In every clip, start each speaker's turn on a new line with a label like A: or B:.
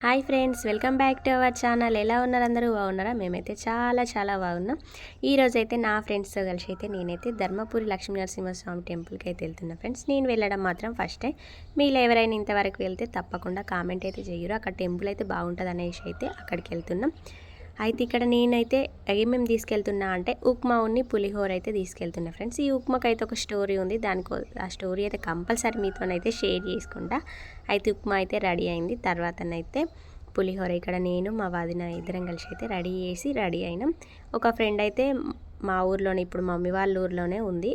A: Hi friends, welcome back to our channel. ఎలా ఉన్నారు? అందరూ బాగున్నారా? మేమైతే చాలా బాగున్నాం. ఈరోజు అయితే నా ఫ్రెండ్స్తో కలిసి అయితే నేనైతే ధర్మపురి లక్ష్మీ నరసింహస్వామి టెంపుల్కి అయితే వెళ్తున్నా ఫ్రెండ్స్. నేను వెళ్ళడం మాత్రం ఫస్ట్ టైం. మీరు ఎవరైనా ఇంతవరకు వెళ్తే తప్పకుండా కామెంట్ అయితే చేయరు. అక్కడ టెంపుల్ అయితే బాగుంటుంది అనేసి అయితే అక్కడికి వెళ్తున్నాం. అయితే ఇక్కడ నేనైతే ఏమేమి తీసుకెళ్తున్నా అంటే ఉప్మా పులిహోర అయితే తీసుకెళ్తున్నా ఫ్రెండ్స్. ఈ ఉప్మాకి అయితే ఒక స్టోరీ ఉంది. ఆ స్టోరీ అయితే కంపల్సరీ మీతోనైతే షేర్ చేసుకుంటా. అయితే ఉప్మా అయితే రెడీ అయింది. తర్వాతనైతే పులిహోర ఇక్కడ నేను మా వదిన ఇద్దరం కలిసి అయితే రెడీ అయినాం. ఒక ఫ్రెండ్ అయితే మా ఊర్లోనే, ఇప్పుడు మమ్మీ వాళ్ళ ఊర్లోనే ఉంది.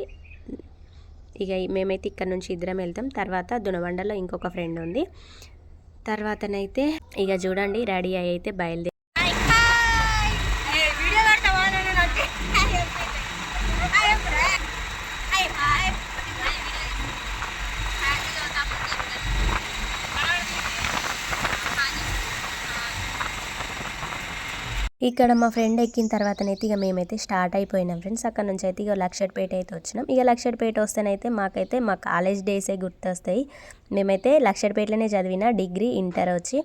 A: ఇక మేమైతే ఇక్కడ నుంచి ఇద్దరం వెళ్తాం. తర్వాత దునబండలో ఇంకొక ఫ్రెండ్ ఉంది. తర్వాతనైతే ఇక చూడండి రెడీ అయ్యి అయితే బయలుదేరి ఇక్కడ మా ఫ్రెండ్ ఎక్కిన తర్వాతనైతే ఇక మేమైతే స్టార్ట్ అయిపోయినాం ఫ్రెండ్స్. అక్కడ నుంచి అయితే ఇక లక్షడ్పేట అయితే వచ్చినాం. ఇక లక్షడ్పేట వస్తేనైతే మా కాలేజ్ డేసే గుర్తొస్తాయి. మేమైతే లక్షడ్పేటలోనే చదివిన డిగ్రీ, ఇంటర్ వచ్చి.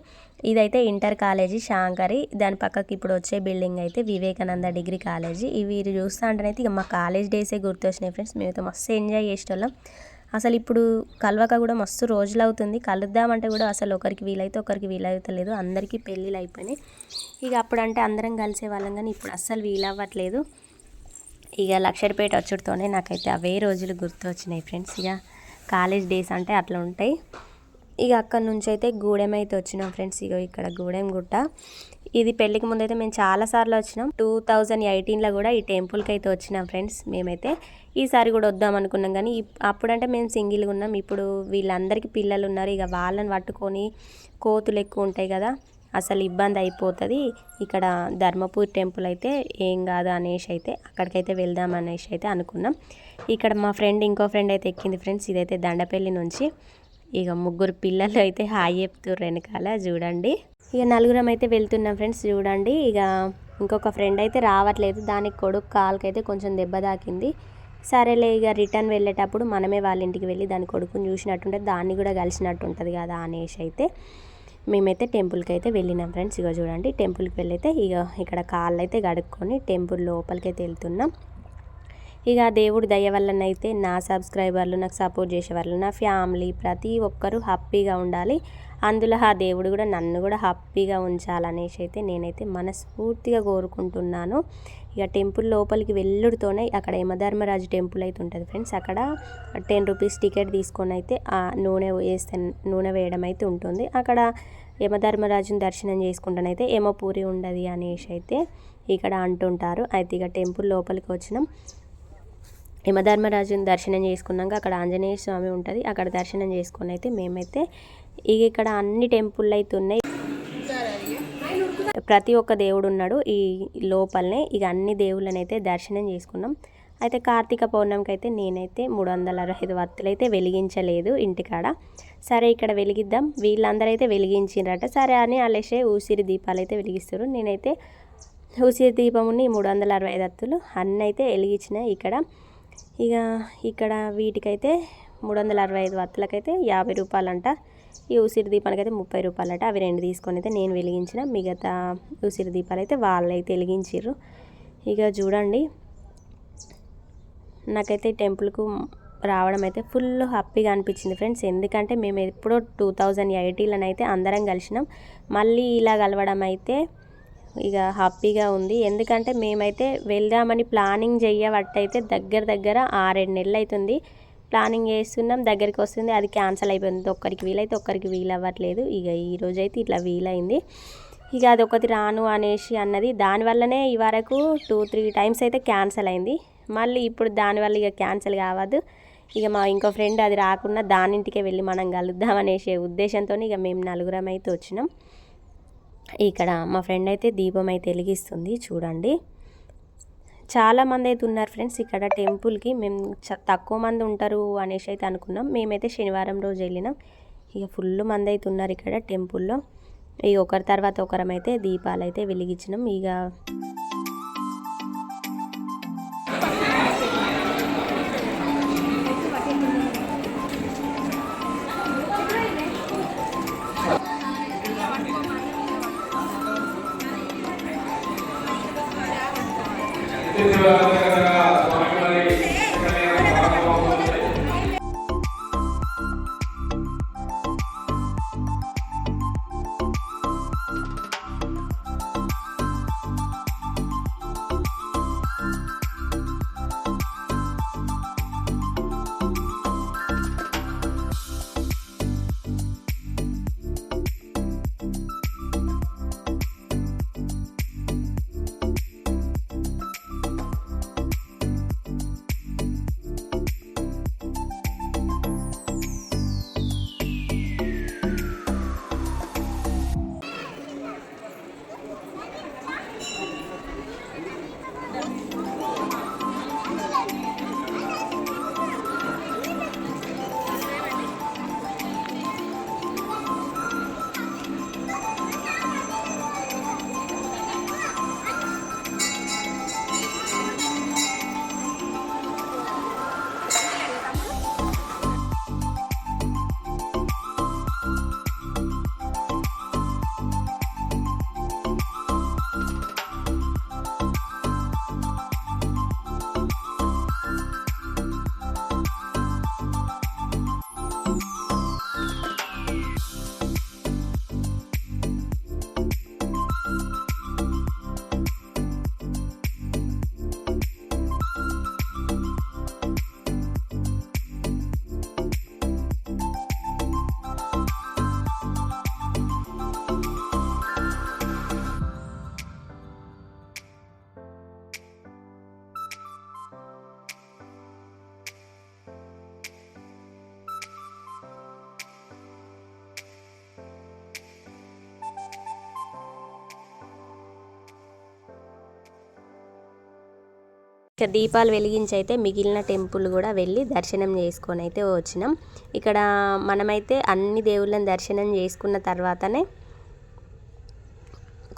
A: ఇదైతే ఇంటర్ కాలేజీ శాంకరి. దాని పక్కకి ఇప్పుడు వచ్చే బిల్డింగ్ అయితే వివేకానంద డిగ్రీ కాలేజీ. ఇవి చూస్తా అంటేనైతే ఇక మా కాలేజ్ డేసే గుర్తొచ్చినాయి ఫ్రెండ్స్. మేమైతే మస్తు ఎంజాయ్ చేసేటోళ్ళం. అసలు ఇప్పుడు కలవక కూడా మస్తు రోజులు అవుతుంది. కలుద్దామంటే కూడా అసలు ఒకరికి వీలైతే ఒకరికి వీలవుతలేదు. అందరికీ పెళ్ళిళ్ళు అయిపోయినాయి. ఇక అప్పుడంటే అందరం కలిసే వాళ్ళం, కానీ ఇప్పుడు అస్సలు వీలవ్వట్లేదు. ఇక లక్షడ్పేట వచ్చుడుతోనే నాకైతే అవే రోజులు గుర్తు వచ్చినాయి ఫ్రెండ్స్. ఇక కాలేజ్ డేస్ అంటే అట్లా ఉంటాయి. ఇక అక్కడి నుంచి అయితే గూడెం అయితే వచ్చినాం ఫ్రెండ్స్. ఇక ఇక్కడ గూడెం గుట్ట. ఇది పెళ్ళికి ముందు అయితే మేము చాలాసార్లు వచ్చినాం. 2018లో కూడా ఈ టెంపుల్కి అయితే వచ్చినాం ఫ్రెండ్స్. మేమైతే ఈసారి కూడా వద్దాం అనుకున్నాం, కానీ అప్పుడంటే మేము సింగిల్గా ఉన్నాం. ఇప్పుడు వీళ్ళందరికీ పిల్లలు ఉన్నారు. ఇక వాళ్ళని పట్టుకొని కోతులు ఎక్కువ ఉంటాయి కదా, అసలు ఇబ్బంది అయిపోతుంది. ఇక్కడ ధర్మపూర్ టెంపుల్ అయితే ఏం కాదు అనేసి అయితే అక్కడికైతే వెళ్దాం అనేసి అయితే అనుకున్నాం. ఇక్కడ మా ఫ్రెండ్ ఇంకో ఫ్రెండ్ అయితే ఎక్కింది ఫ్రెండ్స్. ఇదైతే దండపల్లి నుంచి. ఇక ముగ్గురు పిల్లలు అయితే హాయ్ చెప్తుర్రు వెనకాల చూడండి. ఇక నలుగురం అయితే వెళ్తున్నాం ఫ్రెండ్స్ చూడండి. ఇక ఇంకొక ఫ్రెండ్ అయితే రావట్లేదు. దానికి కొడుకు కాలుకైతే కొంచెం దెబ్బ తాకింది. సరేలే ఇక రిటర్న్ వెళ్ళేటప్పుడు మనమే వాళ్ళ ఇంటికి వెళ్ళి దాని కొడుకుని చూసినట్టుంటే దాన్ని కూడా కలిసినట్టు ఉంటుంది కదా అనేసి అయితే మేమైతే టెంపుల్కి అయితే వెళ్ళినాం ఫ్రెండ్స్. ఇక చూడండి టెంపుల్కి వెళ్ళైతే ఇక ఇక్కడ కాళ్ళు అయితే కడుక్కొని టెంపుల్ లోపలికి అయితే వెళ్తున్నాం. ఇక దేవుడి దయ వల్లనైతే నా సబ్స్క్రైబర్లు, నాకు సపోర్ట్ చేసేవాళ్ళు, నా ఫ్యామిలీ ప్రతి ఒక్కరూ హ్యాపీగా ఉండాలి. అందులో ఆ దేవుడు కూడా నన్ను కూడా హ్యాపీగా ఉంచాలనేసి అయితే నేనైతే మనస్ఫూర్తిగా కోరుకుంటున్నాను. ఇక టెంపుల్ లోపలికి వెళ్ళుడుతోనే అక్కడ యమధర్మరాజు టెంపుల్ అయితే ఉంటుంది ఫ్రెండ్స్. అక్కడ 10 రూపీస్ టికెట్ తీసుకొని అయితే ఆ నూనె వేయడం అయితే ఉంటుంది. అక్కడ యమధర్మరాజుని దర్శనం చేసుకుంటానైతే యమపూరి ఉండదు అనేసి అయితే ఇక్కడ అంటుంటారు. అయితే ఇక టెంపుల్ లోపలికి వచ్చినాం. యమధర్మరాజుని దర్శనం చేసుకున్నాక అక్కడ ఆంజనేయ స్వామి ఉంటుంది. అక్కడ దర్శనం చేసుకొని అయితే మేమైతే ఇక్కడ అన్ని టెంపుల్ అయితే ఉన్నాయి. ప్రతి ఒక్క దేవుడు ఉన్నాడు ఈ లోపలనే. ఇక అన్ని దేవుళ్ళని అయితే దర్శనం చేసుకున్నాం. అయితే కార్తీక పౌర్ణమికి అయితే నేనైతే 365 వత్తులు అయితే వెలిగించలేదు ఇంటికాడ. సరే ఇక్కడ వెలిగిద్దాం, వీళ్ళందరూ అయితే వెలిగించిండ్రట. సరే అని అలేసే ఊసిరి దీపాలు అయితే వెలిగిస్తారు. నేనైతే ఊసిరి దీపముని 365 వత్తులు అన్నీ అయితే వెలిగించిన ఇక్కడ. ఇక ఇక్కడ వీటికైతే 365 వత్తులకైతే 50 రూపాయలంట. ఈ ఉసిరి దీపానికైతే 30 రూపాయలట. అవి 2 తీసుకొని అయితే నేను వెలిగించిన. మిగతా ఉసిరి దీపాలు అయితే వాళ్ళైతే వెలిగించారు. ఇక చూడండి నాకైతే టెంపుల్కు రావడం అయితే ఫుల్ హ్యాపీగా అనిపించింది ఫ్రెండ్స్. ఎందుకంటే మేము ఎప్పుడో 2018లోనైతే అయితే అందరం కలిసినాం. మళ్ళీ ఇలా కలవడం అయితే ఇక హ్యాపీగా ఉంది. ఎందుకంటే మేమైతే వెళ్దామని ప్లానింగ్ చేయబట్టయితే దగ్గర 6-7 నెలలు అవుతుంది. ప్లానింగ్ చేస్తున్నాం, దగ్గరికి వస్తుంది, అది క్యాన్సిల్ అయిపోయింది. ఒక్కరికి వీలైతే ఒక్కరికి వీలవ్వట్లేదు. ఇక ఈరోజైతే ఇట్లా వీలైంది. ఇక అది ఒకటి రాను అనేసి అన్నది. దానివల్లనే ఈ వరకు 2-3 టైమ్స్ అయితే క్యాన్సిల్ అయింది. మళ్ళీ ఇప్పుడు దానివల్ల ఇక క్యాన్సిల్ కావద్దు. ఇక మా ఇంకో ఫ్రెండ్ అది రాకుండా దానింటికే వెళ్ళి మనం కలుద్దాం అనేసే ఉద్దేశంతో ఇక మేము నలుగురం అయితే వచ్చినాం. ఇక్కడ మా ఫ్రెండ్ అయితే దీపం అయితే వెలిగిస్తుంది చూడండి. చాలామంది అయితే ఉన్నారు ఫ్రెండ్స్ ఇక్కడ టెంపుల్కి. మేము తక్కువ మంది ఉంటారు అనేసి అయితే అనుకున్నాం. మేమైతే శనివారం రోజు వెళ్ళినాం. ఇక ఫుల్ మంది అయితే ఉన్నారు ఇక్కడ టెంపుల్లో. ఇక ఒకరి తర్వాత ఒకరమైతే దీపాలు అయితే వెలిగించినాం. ఇక ఇక దీపాలు వెలిగించి అయితే మిగిలిన టెంపుల్ కూడా వెళ్ళి దర్శనం చేసుకొని అయితే వచ్చినాం. ఇక్కడ మనమైతే అన్ని దేవుళ్ళని దర్శనం చేసుకున్న తర్వాతనే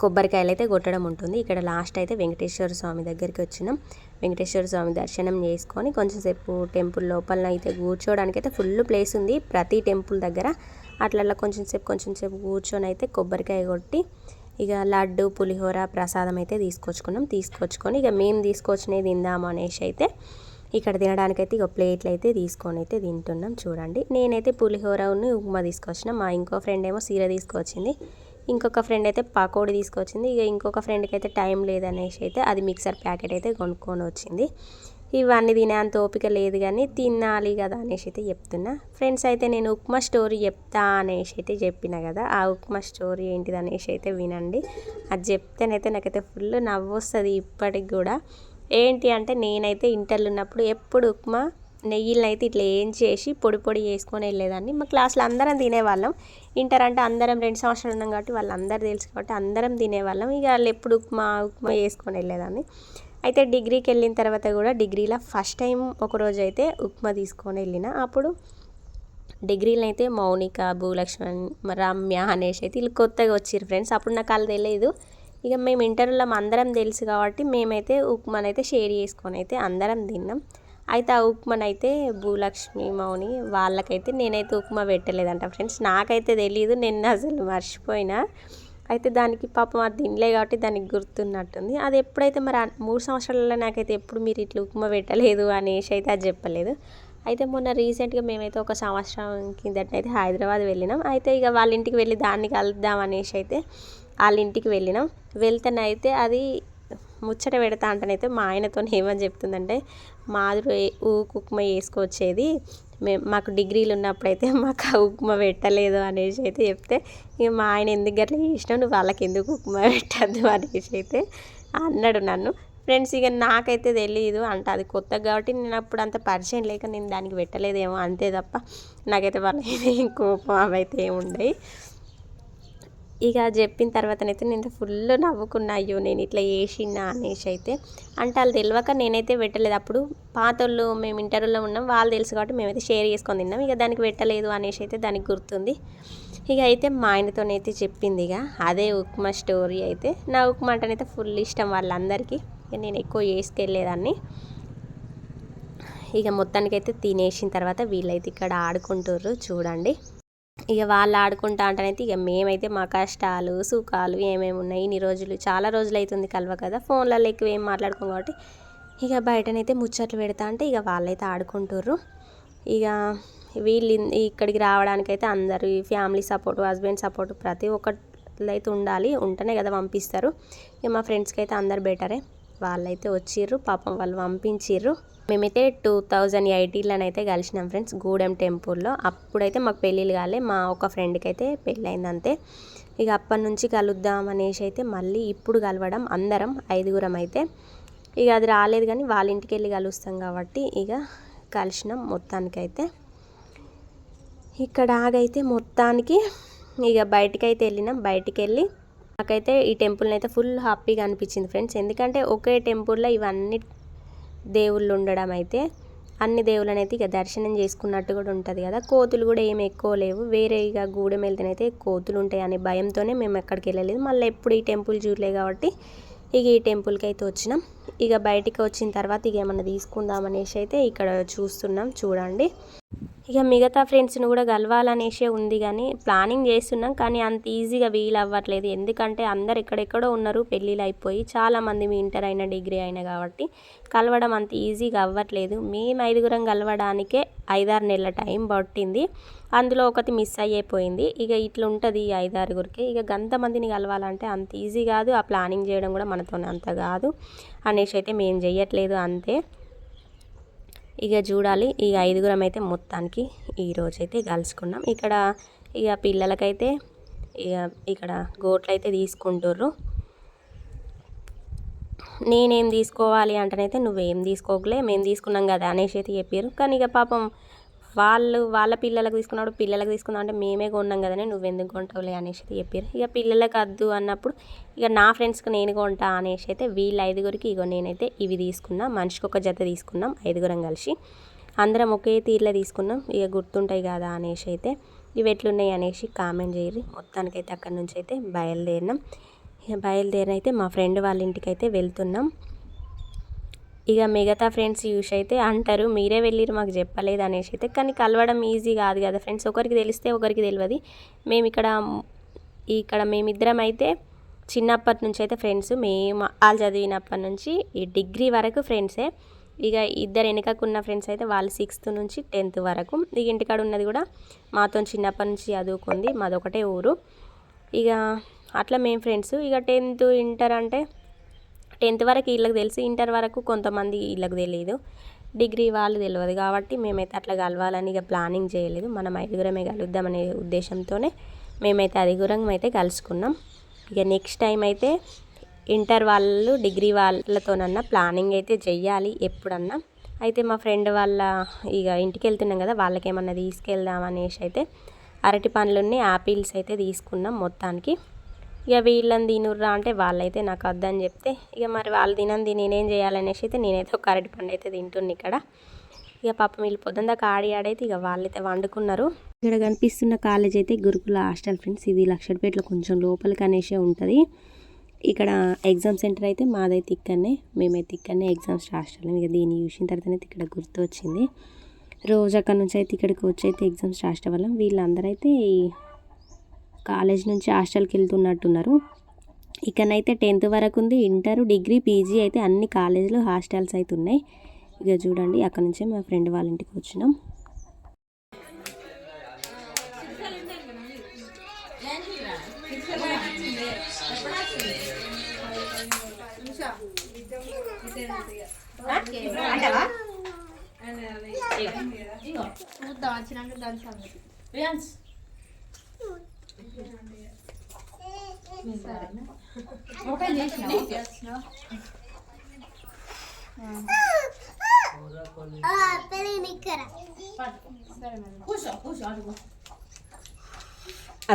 A: కొబ్బరికాయలు అయితే కొట్టడం ఉంటుంది. ఇక్కడ లాస్ట్ అయితే వెంకటేశ్వర స్వామి దగ్గరికి వచ్చినాం. వెంకటేశ్వర స్వామి దర్శనం చేసుకొని కొంచెంసేపు టెంపుల్ లోపల అయితే కూర్చోవడానికి అయితే ఫుల్ ప్లేస్ ఉంది ప్రతి టెంపుల్ దగ్గర. అట్లా కొంచెంసేపు కూర్చొని అయితే కొబ్బరికాయ కొట్టి ఇక లడ్డు పులిహోర ప్రసాదం అయితే తీసుకొచ్చుకొని ఇక మేము తీసుకొచ్చినవి తిందాము అనేసి అయితే ఇక్కడ తినడానికైతే ఇక ప్లేట్లు అయితే తీసుకొని అయితే తింటున్నాం. చూడండి, నేనైతే పులిహోరను ఉప్మా తీసుకొచ్చిన, మా ఇంకో ఫ్రెండ్ ఏమో సీర తీసుకొచ్చింది, ఇంకొక ఫ్రెండ్ అయితే పకోడీ తీసుకొచ్చింది. ఇక ఇంకొక ఫ్రెండ్కి అయితే టైం లేదనేసి అయితే అది మిక్సర్ ప్యాకెట్ అయితే కొనుక్కొని వచ్చింది. ఇవన్నీ తినే అంత ఓపిక లేదు కానీ తినాలి కదా అనేసి అయితే చెప్తున్నా. ఫ్రెండ్స్ అయితే నేను ఉప్మా స్టోరీ చెప్తా అనేసి అయితే చెప్పిన కదా, ఆ ఉప్మా స్టోరీ ఏంటిది అనేసి అయితే వినండి. అది చెప్తేనైతే నాకైతే ఫుల్ నవ్వు వస్తుంది ఇప్పటికి కూడా. ఏంటి అంటే నేనైతే ఇంటర్లో ఉన్నప్పుడు ఎప్పుడు ఉప్మా నెయ్యిలను అయితే ఇట్లా ఏం చేసి పొడి చేసుకొని వెళ్ళేదాన్ని. మా క్లాస్లో అందరం తినేవాళ్ళం. ఇంటర్ అంటే అందరం 2 సంవత్సరాలు ఉన్నాం కాబట్టి వాళ్ళందరూ తెలుసు కాబట్టి అందరం తినేవాళ్ళం. ఇక వాళ్ళు ఎప్పుడు ఉప్మా చేసుకొని వెళ్ళేదాన్ని. అయితే డిగ్రీకి వెళ్ళిన తర్వాత కూడా డిగ్రీలో ఫస్ట్ టైం ఒకరోజు అయితే ఉప్మా తీసుకొని వెళ్ళిన. అప్పుడు డిగ్రీలో అయితే మౌనిక, భూలక్ష్మణ్, రమ్య అనేసి అయితే వీళ్ళు కొత్తగా వచ్చారు ఫ్రెండ్స్. అప్పుడు నాకు వాళ్ళు తెలియదు. ఇక మేము ఇంటర్లో అందరం తెలుసు కాబట్టి మేమైతే ఉప్మానైతే షేర్ చేసుకొని అయితే అందరం తిన్నాం. అయితే ఆ ఉప్మానైతే భూలక్ష్మి, మౌని వాళ్ళకైతే నేనైతే ఉప్మా పెట్టలేదంట ఫ్రెండ్స్. నాకైతే తెలియదు, నేను అసలు మర్చిపోయినా. అయితే దానికి పాపం అది తినలే కాబట్టి దానికి గుర్తున్నట్టుంది. అది ఎప్పుడైతే మరి 3 సంవత్సరాలలో నాకైతే ఎప్పుడు మీరు ఇట్లా ఉప్మా పెట్టలేదు అనేసి అయితే అది చెప్పలేదు. అయితే మొన్న రీసెంట్గా మేమైతే ఒక సంవత్సరం కిందటైతే హైదరాబాద్ వెళ్ళినాం. అయితే ఇక వాళ్ళ ఇంటికి వెళ్ళి దాన్ని కలుద్దాం అనేసి అయితే వాళ్ళ ఇంటికి వెళ్ళినాం. వెళ్తేనైతే అది ముచ్చట పెడతా అంటేనైతే మా ఆయనతో ఏమని చెప్తుందంటే, మాధురి ఉప్మా వేసుకొచ్చేది మాకు డిగ్రీలు ఉన్నప్పుడైతే మాకు ఆ ఉప్మా పెట్టలేదు అనేసి అయితే చెప్తే, ఇక మా ఆయన ఎందుకు అట్లా చేసినావు, నువ్వు వాళ్ళకి ఎందుకు ఉప్మా పెట్టద్దు అనేసి అయితే అన్నాడు నన్ను. ఫ్రెండ్స్ ఇక నాకైతే తెలియదు అంటే అది కొత్తగా కాబట్టి నేను అప్పుడు అంత పరిచయం లేక నేను దానికి పెట్టలేదేమో అంతే తప్ప నాకైతే వాళ్ళ కోపం అవైతే ఏముండయి. ఇక చెప్పిన తర్వాతనైతే నేను ఫుల్ నవ్వుకున్నా, అయ్యో నేను ఇట్లా చేసినా అనేసి అయితే. అంటే వాళ్ళు తెలియక నేనైతే పెట్టలేదు. అప్పుడు పాతోళ్ళు మేము ఇంటర్లో ఉన్నాం, వాళ్ళు తెలుసు కాబట్టి మేమైతే షేర్ చేసుకొని తిన్నాం. ఇక దానికి పెట్టలేదు అనేసి అయితే దానికి గుర్తుంది. ఇక అయితే మా ఆయనతోనైతే చెప్పింది ఇక అదే ఉప్మా స్టోరీ అయితే. నా ఉప్మా అంటేనైతే ఫుల్ ఇష్టం వాళ్ళందరికీ. ఇక నేను ఎక్కువ చేసుకెళ్ళేదాన్ని. ఇక మొత్తానికైతే తినేసిన తర్వాత వీళ్ళైతే ఇక్కడ ఆడుకుంటుర్రు చూడండి. ఇక వాళ్ళు ఆడుకుంటా అంటేనైతే ఇక మేమైతే మా కష్టాలు సుఖాలు ఏమేమి ఉన్నాయి ఇన్ని రోజులు చాలా రోజులు అవుతుంది కలవ కదా, ఫోన్లలో ఎక్కువ ఏం మాట్లాడుకోం కాబట్టి ఇక బయటనైతే ముచ్చట్లు పెడతా అంటే ఇక వాళ్ళైతే ఆడుకుంటుర్రు. ఇక వీళ్ళు ఇక్కడికి రావడానికైతే అందరు ఫ్యామిలీ సపోర్ట్, హస్బెండ్ సపోర్ట్ ప్రతి ఒక్కళ్ళైతే ఉండాలి, ఉంటేనే కదా పంపిస్తారు. ఇక మా ఫ్రెండ్స్కి అయితే అందరు బెటరే, వాళ్ళైతే వచ్చిర్రు, పాపం వాళ్ళు పంపించిర్రు. మేమైతే 2018లోనైతే కలిసినాం ఫ్రెండ్స్ గూడెం టెంపుల్లో. అప్పుడైతే మాకు పెళ్ళిళ్ళు కాలే, మా ఒక ఫ్రెండ్కి అయితే పెళ్ళయింది అంతే. ఇక అప్పటి నుంచి కలుద్దాం అనేసి అయితే మళ్ళీ ఇప్పుడు కలవడం అందరం 5గురం అయితే. ఇక అది రాలేదు కానీ వాళ్ళ ఇంటికి వెళ్ళి కలుస్తాం కాబట్టి ఇక కలిసినాం మొత్తానికైతే. ఇక్కడ ఆగైతే మొత్తానికి ఇక బయటికైతే వెళ్ళినాం. బయటికి వెళ్ళి నాకైతే ఈ టెంపుల్ని అయితే ఫుల్ హ్యాపీగా అనిపించింది ఫ్రెండ్స్. ఎందుకంటే ఒకే టెంపుల్లో ఇవన్నీ దేవుళ్ళు ఉండడం అయితే అన్ని దేవుళ్ళని అయితే ఇక దర్శనం చేసుకున్నట్టు కూడా ఉంటుంది కదా. కోతులు కూడా ఏమి ఎక్కువ లేవు. వేరే ఇక గూడెం వెళ్తేనైతే కోతులు ఉంటాయి అనే భయంతోనే మేము ఎక్కడికి వెళ్ళలేదు. మళ్ళీ ఎప్పుడు ఈ టెంపుల్ చూడలే కాబట్టి ఇక ఈ టెంపుల్కి అయితే వచ్చినాం. ఇక బయటికి వచ్చిన తర్వాత ఇక ఏమన్నా తీసుకుందాం అనేసి అయితే ఇక్కడ చూస్తున్నాం, చూడండి. ఇక మిగతా ఫ్రెండ్స్ని కూడా కలవాలనేసే ఉంది కానీ ప్లానింగ్ చేస్తున్నాం, కానీ అంత ఈజీగా వీలు అవ్వట్లేదు. ఎందుకంటే అందరు ఎక్కడెక్కడో ఉన్నారు, పెళ్ళిళ్ళు అయిపోయి చాలామంది మీ ఇంటర్ అయినా డిగ్రీ అయినా కాబట్టి కలవడం అంత ఈజీగా అవ్వట్లేదు. మేము 5గురం కలవడానికే 5-6 నెలల టైం పట్టింది. అందులో ఒకటి మిస్ అయిపోయింది. ఇక ఇట్లా ఉంటుంది ఈ 5-6గురికి. ఇక అంతమందిని కలవాలంటే అంత ఈజీ కాదు, ఆ ప్లానింగ్ చేయడం కూడా మనతో అంత కాదు అనేసి అయితే మేము చెయ్యట్లేదు అంతే. ఇక చూడాలి, ఈ 5గురం అయితే మొత్తానికి ఈరోజైతే కలుసుకున్నాం. ఇక్కడ ఇక పిల్లలకైతే ఇక ఇక్కడ గోట్లు అయితే తీసుకుంటుర్రు. నేనేం తీసుకోవాలి అంటేనైతే నువ్వేం తీసుకోకలే, మేము తీసుకున్నాం కదా అనేసి అయితే చెప్పారు. కానీ ఇక పాపం వాళ్ళ పిల్లలకు తీసుకున్నప్పుడు పిల్లలకు తీసుకుందాం అంటే మేమే కొన్నాం కదనే, నువ్వెందుకు కొంటావులే అనేసి అయితే చెప్పారు. ఇక పిల్లలకు వద్దు అన్నప్పుడు ఇక నా ఫ్రెండ్స్కి నేను కొంటా అనేసి అయితే వీళ్ళ 5గురికి ఇగో నేనైతే ఇవి తీసుకున్నా. మనిషికి ఒక జత తీసుకున్నాం 5గురం కలిసి. అందరం ఒకే తీరులో తీసుకున్నాం. ఇక గుర్తుంటాయి కదా అనేసి అయితే ఇవి ఎట్లున్నాయి అనేసి కామెంట్ చేయరు. మొత్తానికైతే అక్కడి నుంచి అయితే బయలుదేరినాం. ఇక బయలుదేరినైతే మా ఫ్రెండ్ వాళ్ళ ఇంటికి అయితే వెళ్తున్నాం. ఇక మిగతా ఫ్రెండ్స్ చూసి అయితే అంటారు మీరే వెళ్ళిరు మాకు చెప్పలేదు అనేసి అయితే. కానీ కలవడం ఈజీ కాదు కదా ఫ్రెండ్స్, ఒకరికి తెలిస్తే ఒకరికి తెలియదు. మేము ఇక్కడ మేమిద్దరం అయితే చిన్నప్పటి నుంచి అయితే ఫ్రెండ్స్. మేము వాళ్ళు చదివినప్పటి నుంచి ఈ డిగ్రీ వరకు ఫ్రెండ్సే. ఇక ఇద్దరు వెనకకున్న ఫ్రెండ్స్ అయితే వాళ్ళు 6th నుంచి 10th వరకు. ఇక ఇంటికాడ ఉన్నది కూడా మాతో చిన్నప్పటి నుంచి చదువుకుంది, మాదొకటే ఊరు. ఇక అట్లా మేము ఫ్రెండ్స్. ఇక 10th ఇంటర్ అంటే 10th వరకు వీళ్ళకి తెలిసి, ఇంటర్ వరకు కొంతమంది వీళ్ళకి తెలియదు, డిగ్రీ వాళ్ళు తెలియదు కాబట్టి మేమైతే అట్లా కలవాలని ఇక ప్లానింగ్ చేయలేదు. మనం 5గురమే కలుద్దామనే ఉద్దేశంతోనే మేమైతే 5గురం అయితే కలుసుకున్నాం. ఇక నెక్స్ట్ టైం అయితే ఇంటర్ వాళ్ళు డిగ్రీ వాళ్ళతోనన్నా ప్లానింగ్ అయితే చెయ్యాలి ఎప్పుడన్నా. అయితే మా ఫ్రెండ్ వాళ్ళ ఇక ఇంటికి వెళ్తున్నాం కదా, వాళ్ళకి ఏమన్నా తీసుకెళ్దాం అనేసి అయితే అరటి పండ్లుని యాపిల్స్ అయితే తీసుకున్నాం మొత్తానికి. ఇక వీళ్ళని తినుర్రా అంటే వాళ్ళైతే నాకు వద్దని చెప్తే ఇక మరి వాళ్ళు తినంది నేనేం చేయాలనేసి అయితే నేనైతే ఒక అరటి పండు అయితే తింటున్నా ఇక్కడ. ఇక పాపం వీళ్ళు పొద్దుందాకా ఆడైతే ఇక వాళ్ళైతే వండుకున్నారు. ఇక్కడ కనిపిస్తున్న కాలేజ్ అయితే గురుకుల హాస్టల్ ఫ్రెండ్స్. ఇది లక్షడ్పేటలో కొంచెం లోపలికి అనేసే ఉంటుంది. ఇక్కడ ఎగ్జామ్ సెంటర్ అయితే మాదైతే ఇక్కడనే, మేమైతే ఇక్కడనే ఎగ్జామ్స్ రాస్తాం. ఇక దీన్ని చూసిన తర్వాత అయితే ఇక్కడ గుర్తు వచ్చింది. రోజు అక్కడ నుంచి అయితే ఇక్కడికి వచ్చి అయితే ఎగ్జామ్స్ రాసే వాళ్ళం. వీళ్ళందరూ అయితే కాలేజ్ నుంచి హాస్టల్కి వెళ్తున్నట్టున్నారు. ఇక్కడనైతే 10th వరకు ఉంది. ఇంటర్, డిగ్రీ, పీజీ అయితే అన్ని కాలేజీలు హాస్టల్స్ అయితే ఉన్నాయి. ఇక చూడండి అక్కడ నుంచే మా ఫ్రెండ్ వాళ్ళ ఇంటికి వచ్చినాం.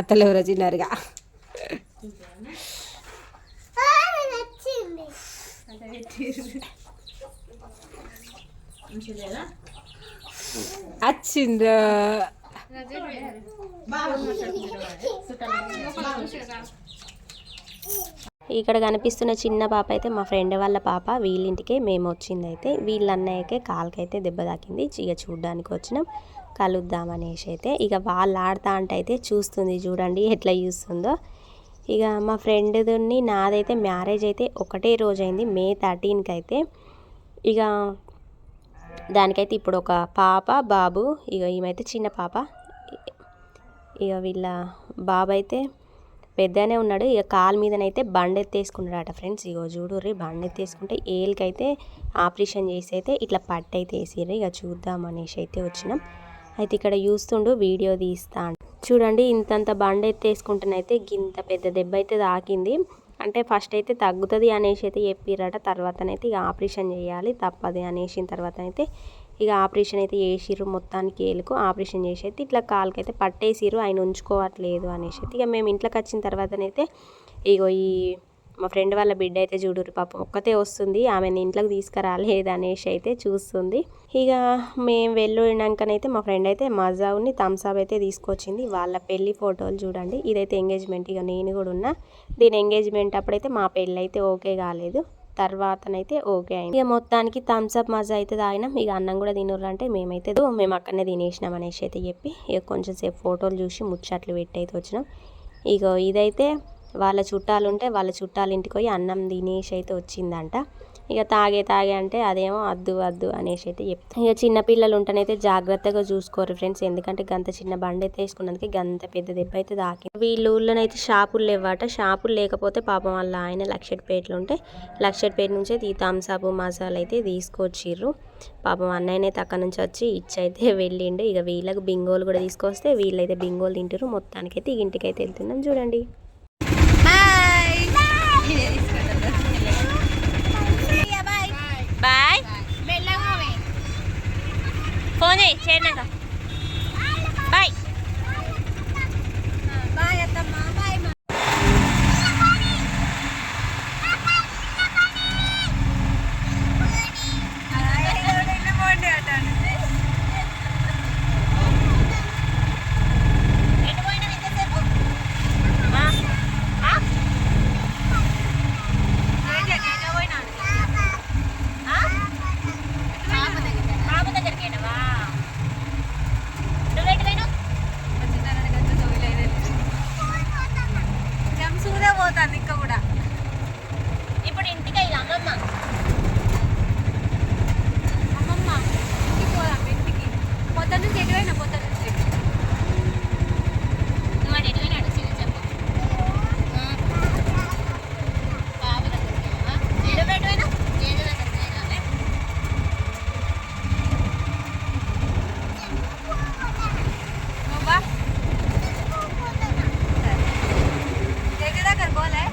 A: అత్తలు ఎవరో చిన్నారుగా వచ్చిండ్రు. ఇక్కడ కనిపిస్తున్న చిన్న పాప అయితే మా ఫ్రెండ్ వాళ్ళ పాప. వీళ్ళింటికే మేము వచ్చింది అయితే. వీళ్ళ అన్నయ్యకే కాలుకైతే దెబ్బ తాకింది. ఇక చూడడానికి వచ్చినాం, కలుద్దామనేసి అయితే. ఇక వాళ్ళు ఆడుతా అంటే అయితే చూస్తుంది, చూడండి ఎట్లా చూస్తుందో. ఇక మా ఫ్రెండ్ని నాదైతే మ్యారేజ్ అయితే ఒకటే రోజు అయింది, May 13కి అయితే. ఇక దానికైతే ఇప్పుడు ఒక పాప బాబు, ఇక ఈమెతే చిన్న పాప. ఇక వీళ్ళ బాబు అయితే పెద్దనే ఉన్నాడు. ఇక కాలు మీదనైతే బండి ఎత్తేసుకున్నాడట ఫ్రెండ్స్. ఇగో చూడుర్రి, బండి ఎత్తేసుకుంటే ఏలికైతే ఆపరేషన్ చేసి అయితే ఇట్లా పట్టు అయితే వేసిర్రు. ఇక చూద్దాం అనేసి అయితే వచ్చినాం. అయితే ఇక్కడ చూస్తుండు వీడియో తీస్తా. చూడండి ఇంతంత బండి ఎత్తేసుకుంటేనైతే గింత పెద్ద దెబ్బ అయితే తాకింది. అంటే ఫస్ట్ అయితే తగ్గుతుంది అనేసి అయితే చెప్పిరట. తర్వాతనైతే ఇక ఆపరేషన్ చేయాలి తప్పదు అనేసిన తర్వాతనైతే ఇక ఆపరేషన్ అయితే చేసిర్రు. మొత్తానికి ఏలుకు ఆపరేషన్ చేసి అయితే ఇట్లా కాలుకైతే పట్టేసిర్రు. ఆయన ఉంచుకోవట్లేదు అనేసి అయితే ఇక మేము ఇంట్లోకి వచ్చిన తర్వాతనైతే ఇగో ఈ మా ఫ్రెండ్ వాళ్ళ బిడ్డ అయితే చూడుర్రి, పాపం ఒక్కతే వస్తుంది, ఆమెను ఇంట్లోకి తీసుకురాలేదు అనేసి అయితే చూస్తుంది. ఇక మేము వెళ్ళినాకనైతే మా ఫ్రెండ్ అయితే మజావుని థమ్స్అప్ అయితే తీసుకొచ్చింది. వాళ్ళ పెళ్లి ఫోటోలు చూడండి. ఇదైతే ఎంగేజ్మెంట్. ఇక నేను కూడా ఉన్నా దీని ఎంగేజ్మెంట్ అప్పుడైతే మా పెళ్ళి అయితే ఓకే కాలేదు, తర్వాతనైతే ఓకే అయింది. ఇక మొత్తానికి థమ్స్అప్ మజా అయితే తాగినాం. ఇక అన్నం కూడా తినరంటే మేము అక్కడనే తినేసినాం అనేసి అయితే చెప్పి ఇక కొంచెం సేపు ఫోటోలు చూసి ముచ్చట్లు పెట్టి అయితే వచ్చినాం. ఇక ఇదైతే వాళ్ళ చుట్టాలు ఉంటే వాళ్ళ చుట్టాల ఇంటికి పోయి అన్నం తినేసి అయితే వచ్చిందంట. ఇక తాగే అంటే అదేమో వద్దు అనేసి అయితే చెప్తాం. ఇక చిన్నపిల్లలు ఉంటేనైతే జాగ్రత్తగా చూసుకోరు ఫ్రెండ్స్, ఎందుకంటే గంత చిన్న బండి అయితే వేసుకున్నందుకు గంత పెద్ద దెబ్బ అయితే తాకింది. వీళ్ళ ఊళ్ళోనైతే షాపులు లేవట. షాపులు లేకపోతే పాపం వాళ్ళ ఆయన లక్షెట్పేటలో ఉంటే లక్షెట్పేట నుంచే ఈ థమ్స్అప్ మసాలా అయితే తీసుకొచ్చిర్రు. పాపం అన్నయ్యనైతే అక్కడ నుంచి వచ్చి ఇచ్చైతే వెళ్ళిండు. ఇక వీళ్ళకి బింగోలు కూడా తీసుకొస్తే వీళ్ళైతే బింగోలు తింటారు. మొత్తానికైతే ఇంటికైతే వెళ్తున్నాం చూడండి. బాయ్ ఫోన్ చేయనాక బాయ్ బాయ్ అత్తమ్మ బాయ్. ఇప్పుడు ఇంటికి అమ్మమ్మ ఇంటికి పోదాం. ఇంటికి పొద్దు నుంచి ఎటువైనా పొద్దు నుంచి నువ్వు ఎటువైనా అటు చెప్పు. బాబు దగ్గరికి ఎటువైనా జేజు దగ్గరికి నువ్వా జేజు దగ్గర పోలే.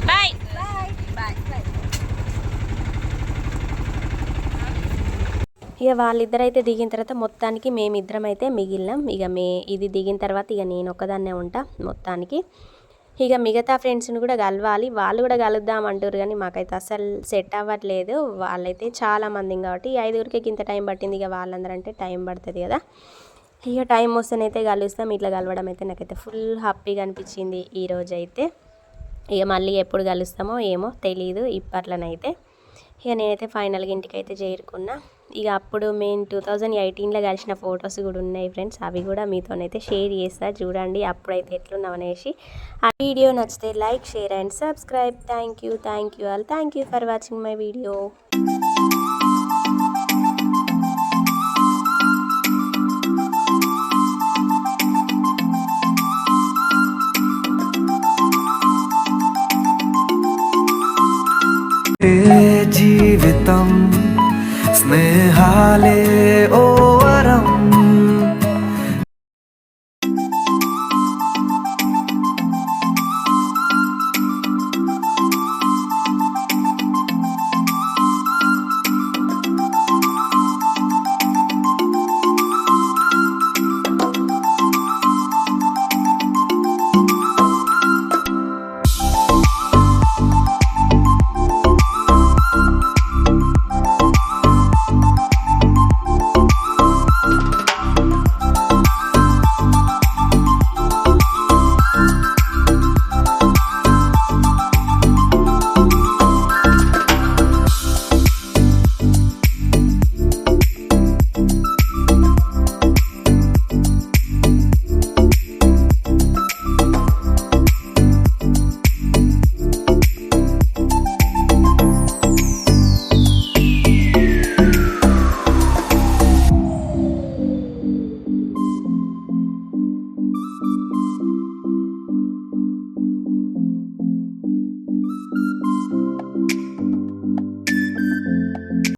A: బాయ్ ఇక వాళ్ళిద్దరైతే దిగిన తర్వాత మొత్తానికి మేమిద్దరం అయితే మిగిలినాం. ఇక ఇది దిగిన తర్వాత ఇక నేను ఒక్కదాన్నే ఉంటా మొత్తానికి. ఇక మిగతా ఫ్రెండ్స్ని కూడా కలవాలి, వాళ్ళు కూడా కలుద్దాం అంటారు కానీ మాకైతే అసలు సెట్ అవ్వట్లేదు. వాళ్ళైతే చాలామంది కాబట్టి 5 ఇంత టైం పట్టింది. ఇక వాళ్ళందరూ అంటే టైం పడుతుంది కదా. ఇక టైం వస్తేనైతే కలుస్తాం. ఇట్లా కలవడం అయితే నాకైతే ఫుల్ హ్యాపీగా అనిపించింది ఈరోజు అయితే. ఇక మళ్ళీ ఎప్పుడు కలుస్తామో ఏమో తెలీదు ఇప్పట్లోనైతే. ఇక నేనైతే ఫైనల్గా ఇంటికి అయితే చేరుకున్నా. ఇక అప్పుడు మేము 2018లో కలిసిన ఫొటోస్ కూడా ఉన్నాయి ఫ్రెండ్స్, అవి కూడా మీతోనైతే షేర్ చేస్తా చూడండి అప్పుడైతే ఎట్లున్నాం అనేసి. ఆ వీడియో నచ్చితే like, share and subscribe. Thank you all. Thank you for watching my video.
B: జీవితం స్నేహాలే ఓ